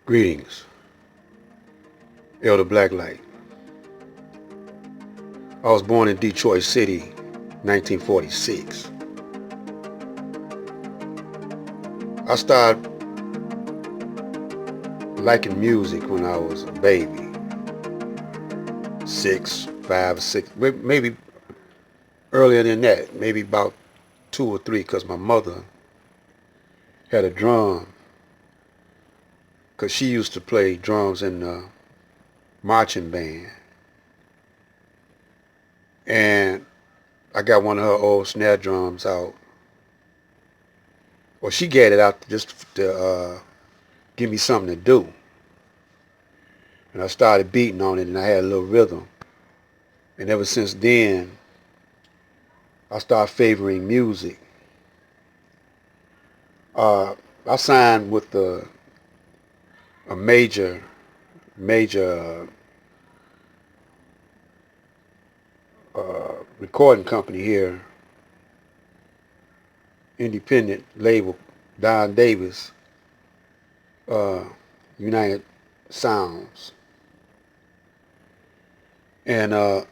Greetings, Elder Blacklight. I was born in Detroit City, 1946. I started liking music when I was a baby, 5 or 6, maybe earlier than that, maybe about 2 or 3, because my mother had a drum, because she used to play drums in the marching band. And I got one of her old snare drums out. Well, she got it out just to give me something to do. And I started beating on it, and I had a little rhythm. And ever since then, I started favoring music. I signed with a major recording company here, independent label, Don Davis, uh, United Sounds. And around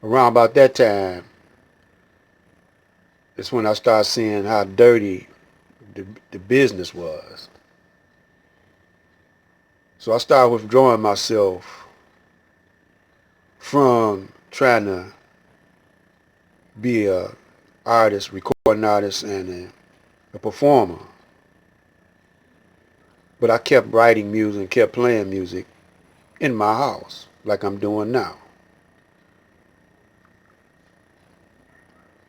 about that time, it's when I started seeing how dirty the business was. So I started withdrawing myself from trying to be a artist, recording artist, and a performer. But I kept writing music and kept playing music in my house, like I'm doing now.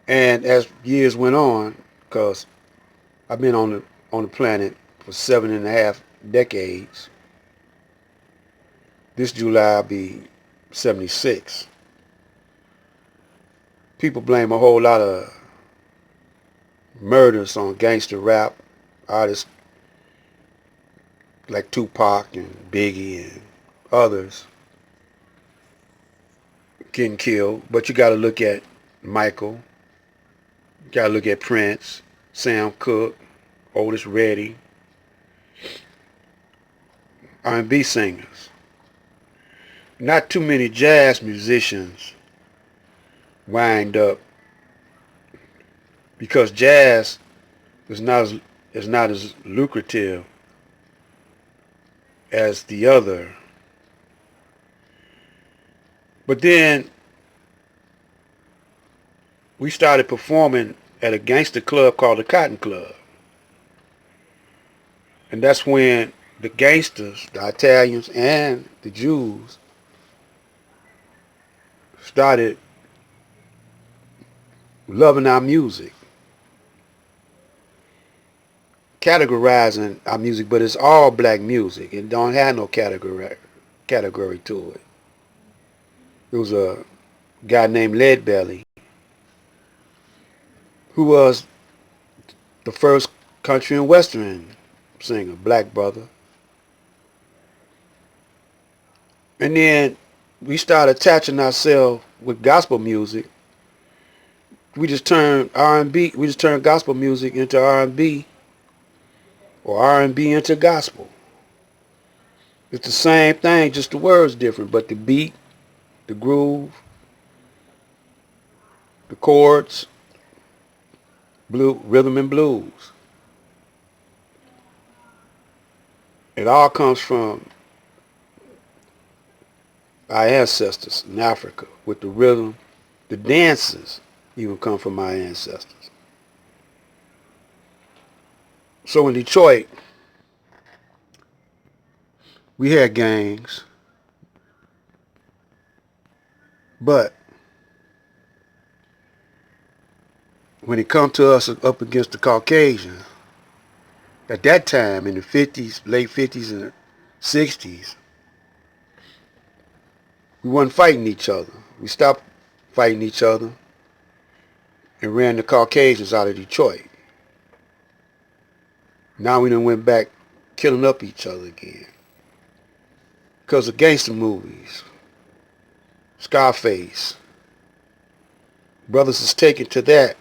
And as years went on, because I've been on the planet for 7.5 decades, this July will be 76. People blame a whole lot of murders on gangster rap artists like Tupac and Biggie and others getting killed. But you got to look at Michael, you got to look at Prince, Sam Cooke, Otis Redding, R&B singers. Not too many jazz musicians wind up, because jazz is not as lucrative as the other. But then we started performing at a gangster club called the Cotton Club. And that's when the gangsters, the Italians and the Jews, started loving our music, categorizing our music, but it's all black music. It don't have no category to it. There was a guy named Leadbelly who was the first country and western singer, black brother. And then we started attaching ourselves with gospel music. We just turned gospel music into R&B, or R&B into gospel. It's the same thing, just the words different, but the beat, the groove, the chords, rhythm and blues. It all comes from our ancestors in Africa with the rhythm. The dances even come from our ancestors. So in Detroit, we had gangs, but when it come to us up against the Caucasians, at that time in the 50s, late 50s and 60s, we wasn't fighting each other. We stopped fighting each other and ran the Caucasians out of Detroit. Now we done went back killing up each other again. Because of gangster movies, Scarface. Brothers is taken to that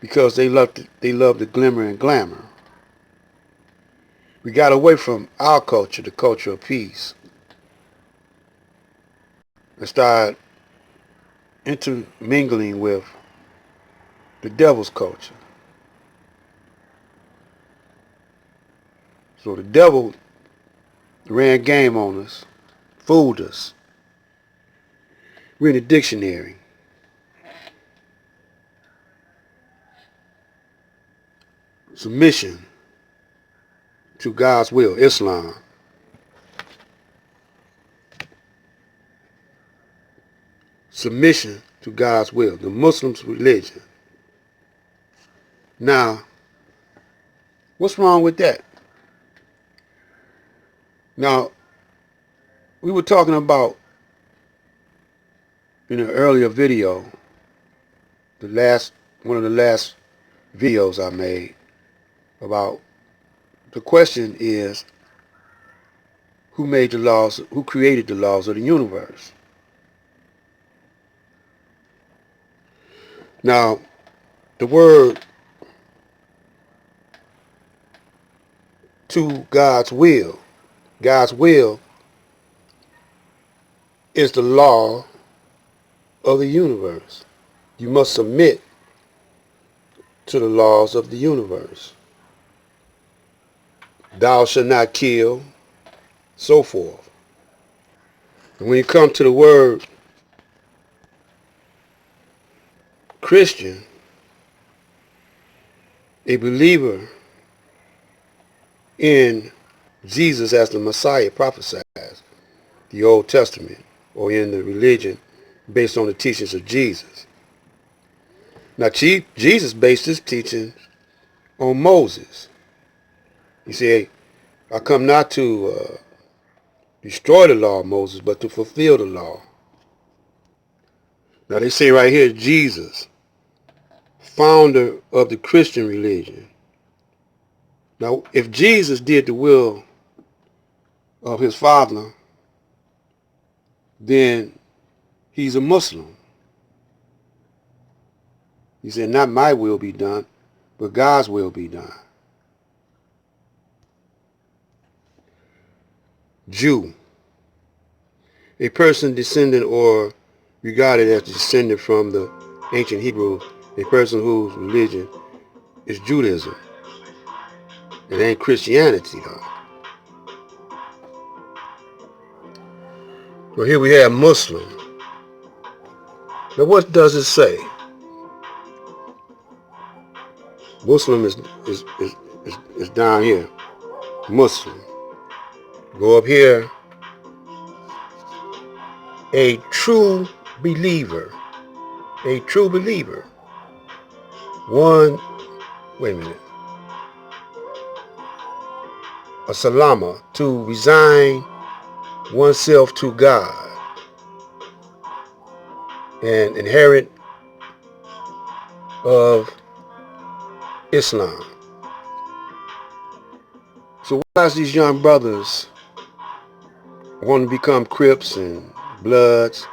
because they love the glimmer and glamour. We got away from our culture, the culture of peace, and started intermingling with the devil's culture. So the devil ran game on us, fooled us. We're in the dictionary. Submission to God's will, Islam. Submission to God's will, the Muslim's religion. Now, what's wrong with that? Now, we were talking about in an earlier video, one of the last videos I made about the question is who made the laws, who created the laws of the universe? Now, the word to God's will is the law of the universe. You must submit to the laws of the universe. Thou shalt not kill, so forth. And when you come to the word Christian, a believer in Jesus as the Messiah prophesied, the Old Testament, or in the religion based on the teachings of Jesus. Now, Jesus based his teaching on Moses. He said, I come not to destroy the law of Moses, but to fulfill the law. Now, they say right here, Jesus, founder of the Christian religion. Now, if Jesus did the will of his Father, then he's a Muslim. He said, not my will be done, but God's will be done. Jew, a person descendant or regarded as descendant from the ancient Hebrews, a person whose religion is Judaism. It ain't Christianity, though. Well, here we have Muslim. Now, what does it say? Muslim is down here. Muslim. Go up here. A true believer. A true believer. Wait a minute. A salama, to resign oneself to God and inherit of Islam. So why is these young brothers want to become Crips and Bloods?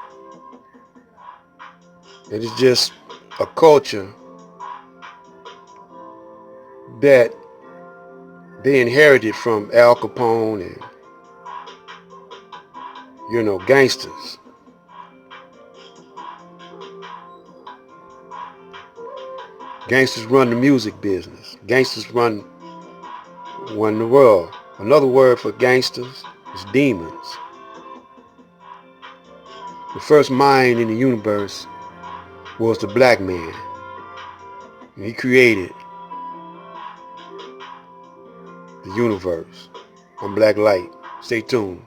And it's just a culture that they inherited from Al Capone and, gangsters. Gangsters run the music business. Gangsters run the world. Another word for gangsters is demons. The first mind in the universe was the black man. And he created the universe. I'm Black Light. Stay tuned.